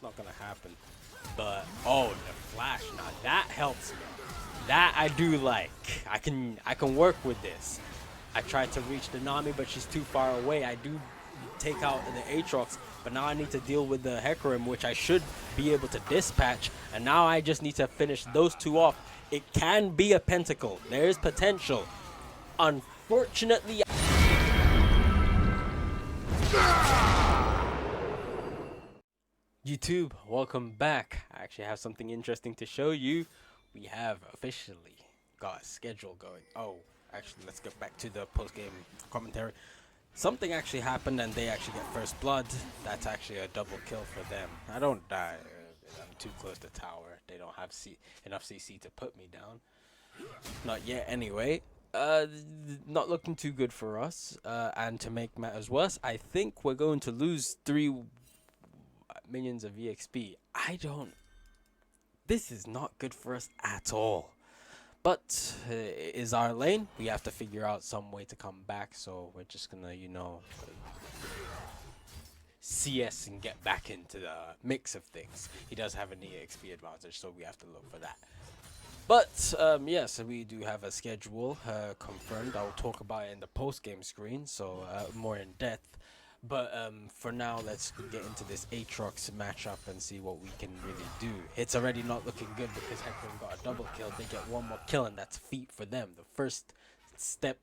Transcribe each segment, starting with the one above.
not gonna happen. But oh, the flash, now that helps me. That I do like. I can work with this. I tried to reach the Nami, but she's too far away. I do take out the Aatrox, but now I need to deal with the Hecarim, which I should be able to dispatch. And now I just need to finish those two off. It can be a pentacle. There is potential. Unfortunately, YouTube, welcome back. I actually have something interesting to show you. We have officially got a schedule going. Oh, actually, let's get back to the post-game commentary. Something actually happened and they actually get first blood. That's actually a double kill for them. I don't die. I'm too close to tower. They don't have enough CC to put me down. Not yet anyway. Not looking too good for us. And to make matters worse, I think we're going to lose 3 minions of EXP. This is not good for us at all. But is our lane. We have to figure out some way to come back. So we're just gonna, CS and get back into the mix of things. He does have an EXP advantage, so we have to look for that. But yes, we do have a schedule confirmed. I'll talk about it in the post-game screen, so more in depth. But for now, let's get into this Aatrox matchup and see what we can really do. It's already not looking good because Hecarim got a double kill. They get one more kill, and that's feat for them. The first step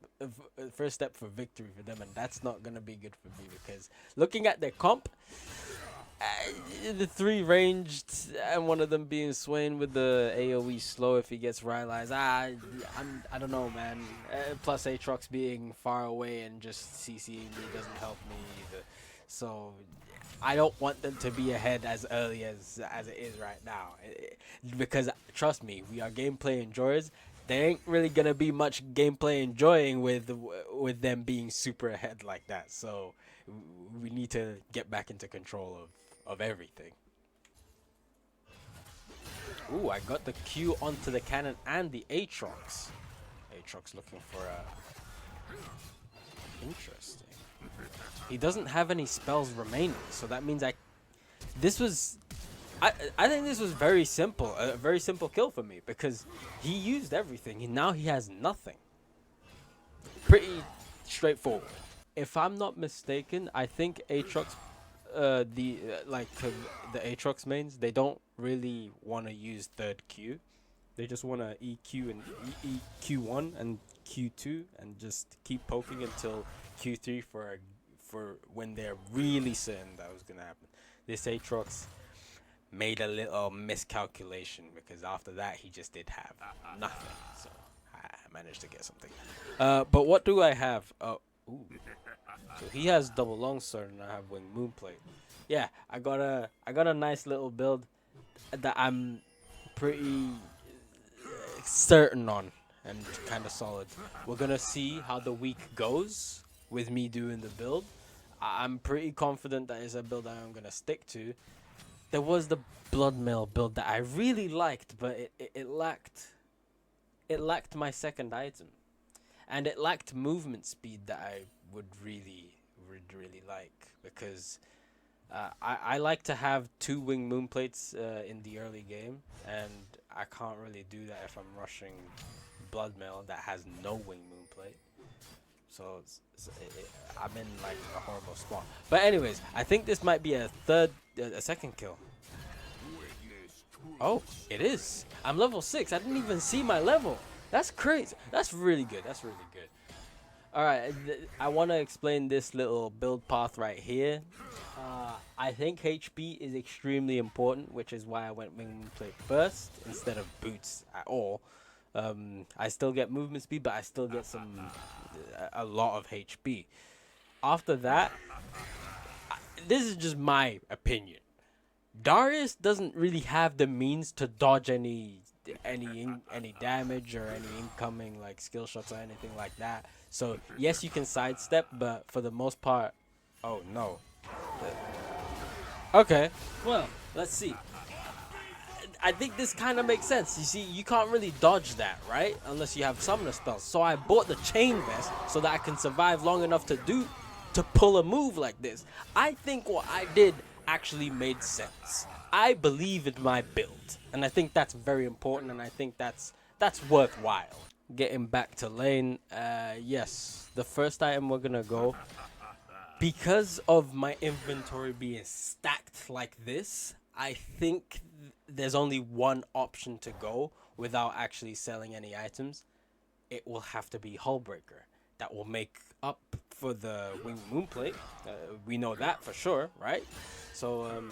for victory for them, and that's not gonna be good for me because looking at their comp, the 3 ranged and one of them being Swain with the AoE slow if he gets rylized. I don't know, man. Plus Aatrox being far away and just CCing me doesn't help me either. So I don't want them to be ahead as early as it is right now, because trust me, we are gameplay enjoyers. There ain't really gonna be much gameplay enjoying with them being super ahead like that. So we need to get back into control of everything. Ooh, I got the Q onto the cannon and the Aatrox. Aatrox looking for a... Interesting. He doesn't have any spells remaining, so that means I think this was very simple. A very simple kill for me because he used everything and now he has nothing. Pretty straightforward. If I'm not mistaken, I think Aatrox, the Aatrox mains, they don't really want to use third Q. They just want to EQ and EQ1 and Q2 and just keep poking until Q3 for when they're really certain that was gonna happen. This Aatrox made a little miscalculation because after that he just did have nothing. So I managed to get something. But what do I have? Ooh. So he has double longsword and I have wing moonplate. Yeah, I got a nice little build that I'm pretty certain on and kind of solid. We're gonna see how the week goes with me doing the build. I'm pretty confident that is a build that I'm gonna stick to. There was the Bloodmail build that I really liked, but it lacked my second item, and it lacked movement speed that I would really like, because I like to have 2 wing moonplates in the early game, and I can't really do that if I'm rushing Bloodmail that has no wing moonplate. So I'm in like a horrible spot. But anyways, I think this might be a second kill. Oh, it is. I'm level 6. I didn't even see my level. That's crazy. That's really good. That's really good. Alright, I want to explain this little build path right here. I think HP is extremely important, which is why I went wing plate first instead of boots at all. I still get movement speed, but I still get a lot of HP. After that, this is just my opinion. Darius doesn't really have the means to dodge any damage or any incoming like skill shots or anything like that. So yes, you can sidestep, but for the most part, oh no. Okay, well, let's see. I think this kind of makes sense. You see, you can't really dodge that, right? Unless you have summoner spells. So I bought the chain vest so that I can survive long enough to pull a move like this. I think what I did actually made sense. I believe in my build, and I think that's very important, and I think that's worthwhile. Getting back to lane, yes, the first item we're gonna go, because of my inventory being stacked like this, I think there's only one option to go without actually selling any items. It will have to be Hullbreaker. That will make up for the Wing Moonplate. We know that for sure, right? So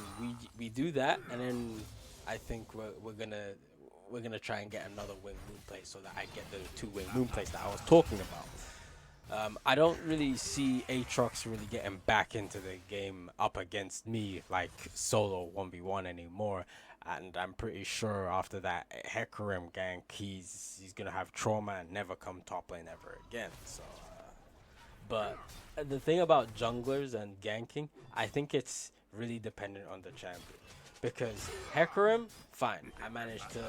we do that, and then I think we're gonna try and get another Wing Moonplate so that I get the 2 Wing Moonplates that I was talking about. I don't really see Aatrox really getting back into the game up against me like solo 1v1 anymore. And I'm pretty sure after that Hecarim gank, he's gonna have trauma and never come top lane ever again. So, but the thing about junglers and ganking, I think it's really dependent on the champion. Because Hecarim, fine, I managed to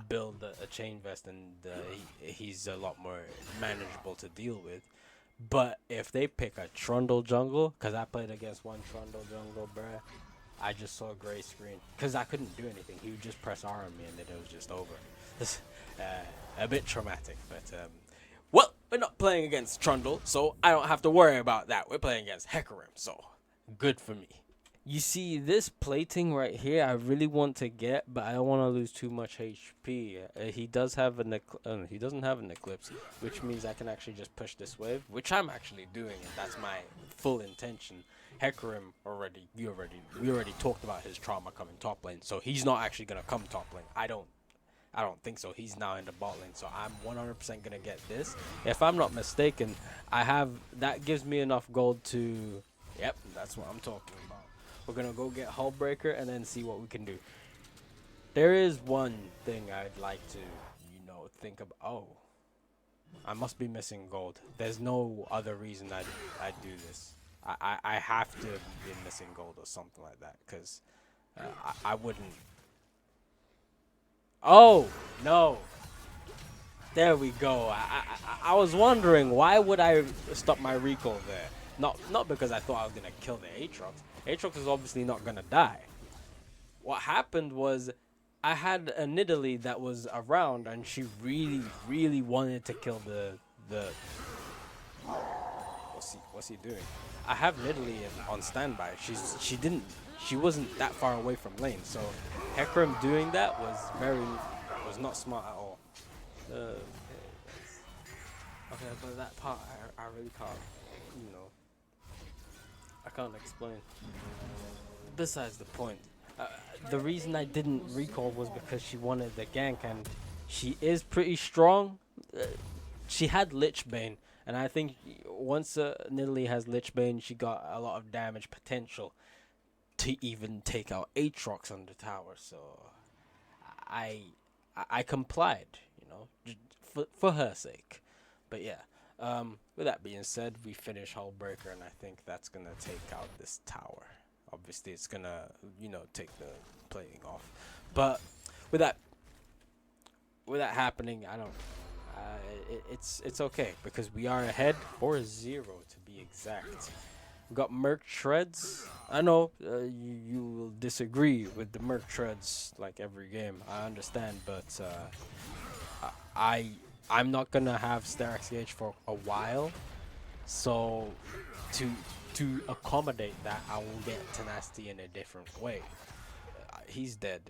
build a chain vest, and he's a lot more manageable to deal with. But if they pick a Trundle jungle, because I played against one Trundle jungle, bruh, I just saw a gray screen. Because I couldn't do anything. He would just press R on me and then it was just over. A bit traumatic, but well, we're not playing against Trundle, so I don't have to worry about that. We're playing against Hecarim, so good for me. You see, this plating right here, I really want to get, but I don't want to lose too much HP. He does have an he doesn't have an eclipse, which means I can actually just push this wave, which I'm actually doing, and that's my full intention. Hecarim we already talked about his trauma coming top lane, so he's not actually gonna come top lane. I don't think so. He's now in the bot lane, so I'm 100% gonna get this. If I'm not mistaken, that gives me enough gold to. Yep, that's what I'm talking about. We're gonna go get Hullbreaker and then see what we can do. There is one thing I'd like to, think about. Oh, I must be missing gold. There's no other reason I'd do this. I have to be missing gold or something like that, because I wouldn't. Oh no! There we go. I was wondering, why would I stop my recall there? Not because I thought I was gonna kill the Aatrox. Aatrox is obviously not gonna die. What happened was, I had a Nidalee that was around, and she really wanted to kill the. What's he doing? I have Nidalee on standby. She wasn't that far away from lane, so Hecarim doing that was not smart at all. Okay, but that part I really can't, I can't explain. Besides the point, the reason I didn't recall was because she wanted the gank, and she is pretty strong. She had Lichbane, and I think once Nidalee has Lichbane, she got a lot of damage potential to even take out Aatrox on the tower. So I complied, for her sake. But yeah, with that being said, we finish Hullbreaker, and I think that's gonna take out this tower. Obviously, it's gonna, take the plating off. But with that happening, it's okay, because we are ahead 4-0 to be exact. We got Merc Treads. I know you will disagree with the Merc Treads like every game. I understand, but I'm not gonna have Sterak's Gauge for a while, so to accommodate that, I will get Tenacity in a different way. He's dead.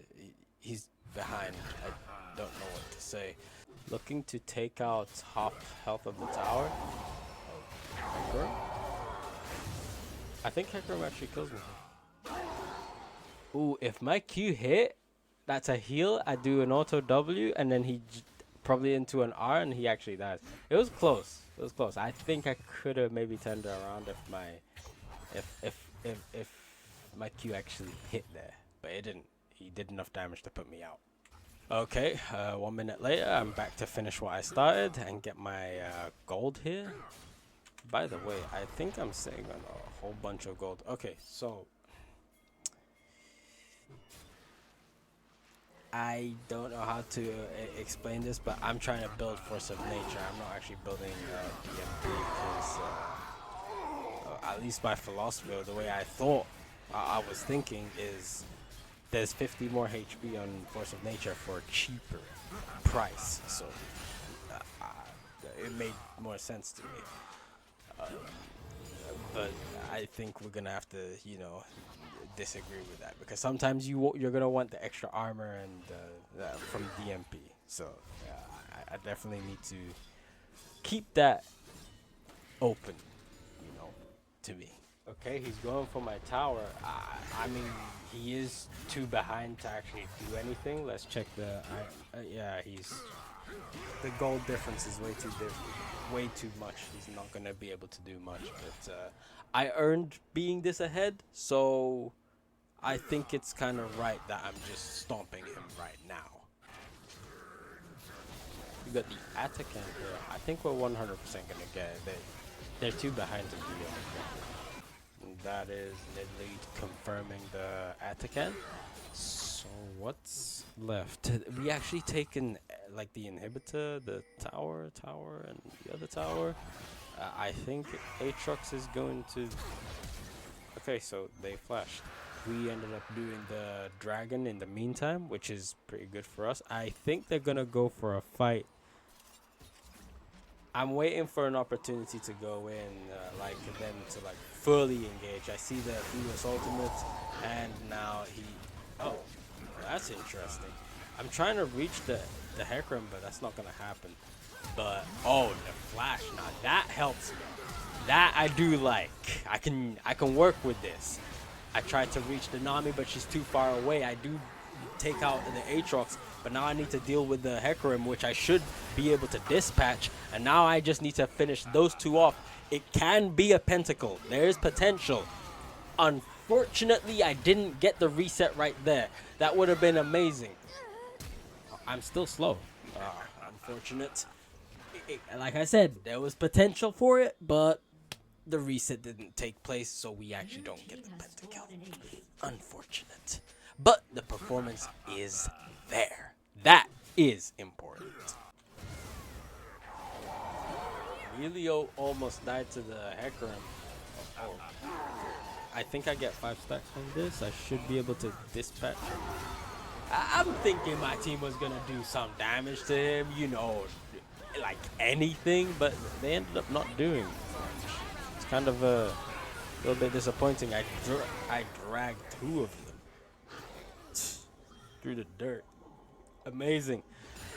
He's behind. I don't know what to say. Looking to take out half health of the tower. Hecarim? I think Hecarim actually kills me. Ooh, if my Q hit, that's a heal. I do an auto W, and then he probably into an R, and he actually dies. It was close. It was close. I think I could have maybe turned it around if my Q actually hit there, but it didn't. He did enough damage to put me out. Okay, 1 minute later, I'm back to finish what I started and get my gold here. By the way, I think I'm sitting on a whole bunch of gold. Okay, so I don't know how to explain this, but I'm trying to build Force of Nature. I'm not actually building BMP, because at least my philosophy, or the way I thought I was thinking is there's 50 more HP on Force of Nature for a cheaper price, so uh, it made more sense to me. But I think we're gonna have to, disagree with that because sometimes you're gonna want the extra armor and from DMP. So I definitely need to keep that open, to me. Okay, he's going for my tower. I mean, he is too behind to actually do anything. Let's check the. Yeah, he's the gold difference is way too much. He's not gonna be able to do much. But I earned being this ahead, so I think it's kind of right that I'm just stomping him right now. You got the Atakan here. I think we're 100% gonna get it. They're too behind to do anything. That is literally confirming the Atakan. So what's left? We actually taken like the inhibitor, the tower, and the other tower. I think Aatrox is going to. Okay, so they flashed. We ended up doing the dragon in the meantime, which is pretty good for us. I think they're gonna go for a fight. I'm waiting for an opportunity to go in, like them to like fully engage. I see the Venus ultimate, and now he. Oh, that's interesting. I'm trying to reach the Hecarim, but that's not gonna happen. But oh, the flash now that helps me. That I do like. I can work with this. I tried to reach the Nami, but she's too far away. I do take out the Aatrox, but now I need to deal with the Hecarim, which I should be able to dispatch. And now I just need to finish those two off. It can be a pentacle. There is potential. Unfortunately, I didn't get the reset right there. That would have been amazing. I'm still slow. Unfortunate. Like I said, there was potential for it, but the reset didn't take place, so we actually don't get the pentakill. Unfortunate. But the performance is there. That is important. Elio almost died to the Hecarim. Oh. I think I get 5 stacks on this. I should be able to dispatch him. I'm thinking my team was going to do some damage to him, like anything, but they ended up not doing much. It's kind of a little bit disappointing. I dragged 2 of them through the dirt. Amazing.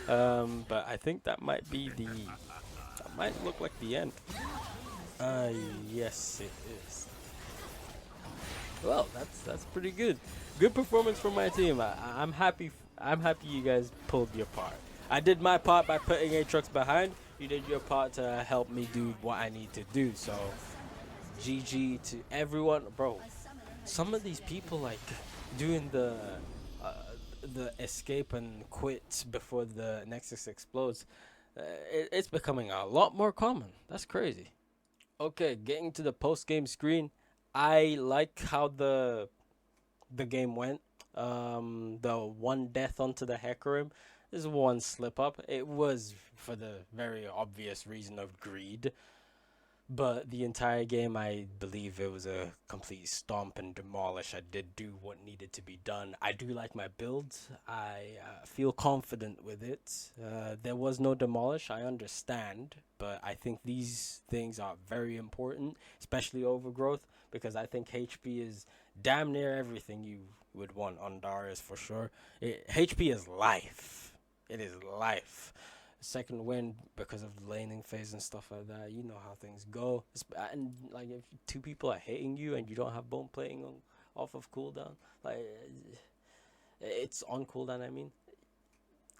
But I think that might be that might look like the end. Yes, it is. Well, that's pretty good. Good performance from my team. I'm happy. I'm happy you guys pulled your part. I did my part by putting Aatrox behind. You did your part to help me do what I need to do. So, GG to everyone, bro. Some of these people like doing the escape and quit before the Nexus explodes. It's becoming a lot more common. That's crazy. Okay, getting to the post game screen. I like how the game went. The one death onto the Hecarim is one slip up. It was for the very obvious reason of greed. But the entire game, I believe it was a complete stomp and demolish. I did do what needed to be done. I do like my build. I feel confident with it. There was no demolish, I understand. But I think these things are very important, especially overgrowth, because I think HP is damn near everything you would want on Darius for sure. HP is life. It is life. Second win because of the laning phase and stuff like that. You know how things go. And like if 2 people are hitting you and you don't have bone plating off of cooldown, like it's on cooldown. I mean,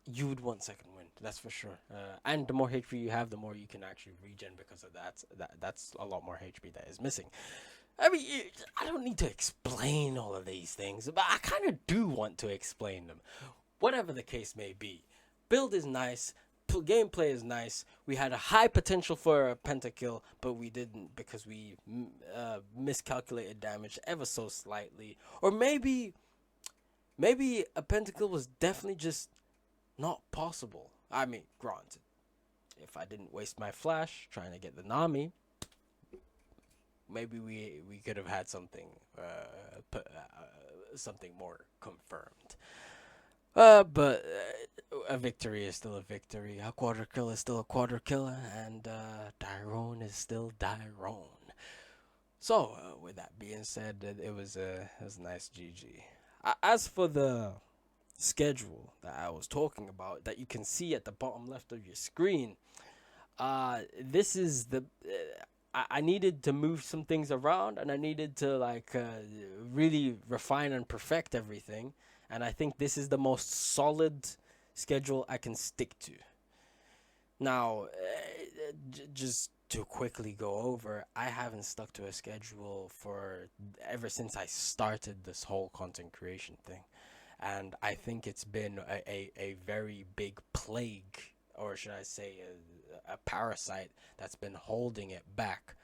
you would want second win. That's for sure. And the more HP you have, the more you can actually regen because of that. That's a lot more HP that is missing. I mean, I don't need to explain all of these things, but I kind of do want to explain them. Whatever the case may be, build is nice. Gameplay is nice. We had a high potential for a pentakill, but we didn't because we miscalculated damage ever so slightly. Or maybe a pentakill was definitely just not possible. I mean, granted, if I didn't waste my flash trying to get the Nami, maybe we could have had something something more confirmed. But a victory is still a victory. A quarter kill is still a quarter kill, and Dyrone is still Dyrone. So, with that being said, it was a nice GG. As for the schedule that I was talking about, that you can see at the bottom left of your screen, this is the. I needed to move some things around, and I needed to really refine and perfect everything. And I think this is the most solid schedule I can stick to. Now, just to quickly go over, I haven't stuck to a schedule for ever since I started this whole content creation thing. And I think it's been a very big plague, or should I say, a parasite that's been holding it back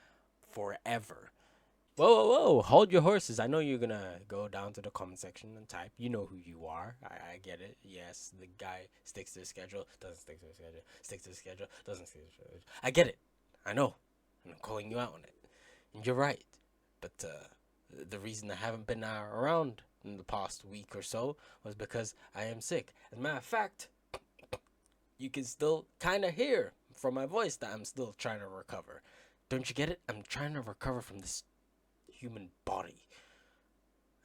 forever. Whoa, whoa, whoa! Hold your horses. I know you're gonna go down to the comment section and type. You know who you are. I get it. Yes, the guy sticks to the schedule, doesn't stick to the schedule, sticks to the schedule, doesn't stick to the schedule. I get it. I know. I'm calling you out on it. And you're right. But the reason I haven't been around in the past week or so was because I am sick. As a matter of fact, you can still kind of hear from my voice that I'm still trying to recover. Don't you get it? I'm trying to recover from this human body,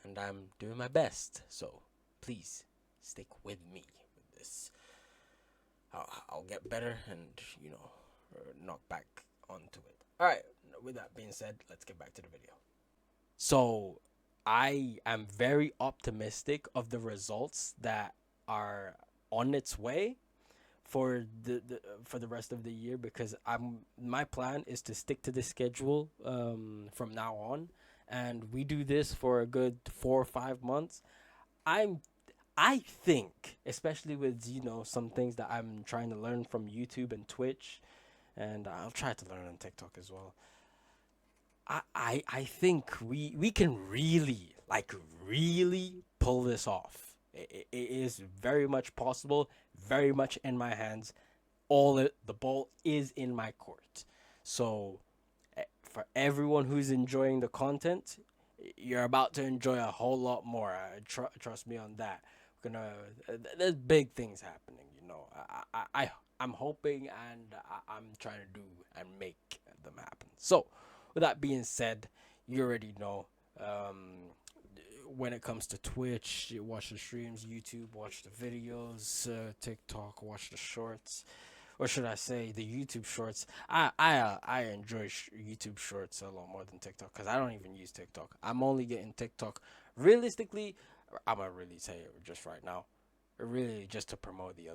and I'm doing my best, so please stick with me with this. I'll get better and knock back onto it. All right, with that being said, let's get back to the video. So I am very optimistic of the results that are on its way for the rest of the year, because my plan is to stick to this schedule from now on, and we do this for a good 4 or 5 months. I think, especially with some things that I'm trying to learn from YouTube and Twitch, and I'll try to learn on TikTok as well. I think we can really really pull this off. It is very much possible, very much in my hands. The ball is in my court. So for everyone who's enjoying the content, you're about to enjoy a whole lot more. Trust me on that. There's big things happening. I'm hoping, and I'm trying to do and make them happen. So with that being said, you already know. When it comes to Twitch, you watch the streams, YouTube, watch the videos, TikTok, watch the shorts, or should I say, the YouTube shorts. I enjoy YouTube shorts a lot more than TikTok, because I don't even use TikTok. I'm only getting TikTok. Realistically, I'm gonna really say it just right now, really just to promote the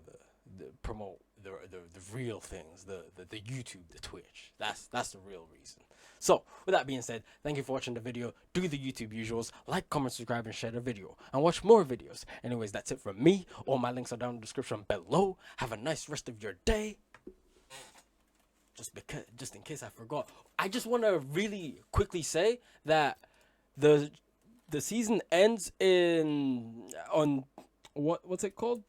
real things, the YouTube, the Twitch. That's the real reason. So with that being said, thank you for watching the video. Do the YouTube usuals, like, comment, subscribe, and share the video, and watch more videos. Anyways, that's it from me. All my links are down in the description below. Have a nice rest of your day. Just in case I forgot, I just want to really quickly say that the season ends on what's it called,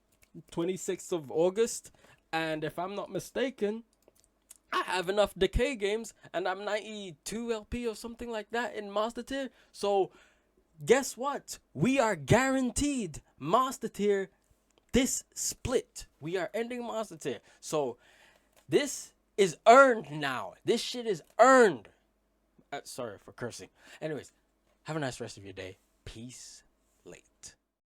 26th of August, and if I'm not mistaken, I have enough decay games, and I'm 92 LP or something like that in Master Tier. So guess what? We are guaranteed Master Tier this split. We are ending Master Tier. So this is earned now. This shit is earned. Sorry for cursing. Anyways, have a nice rest of your day. Peace.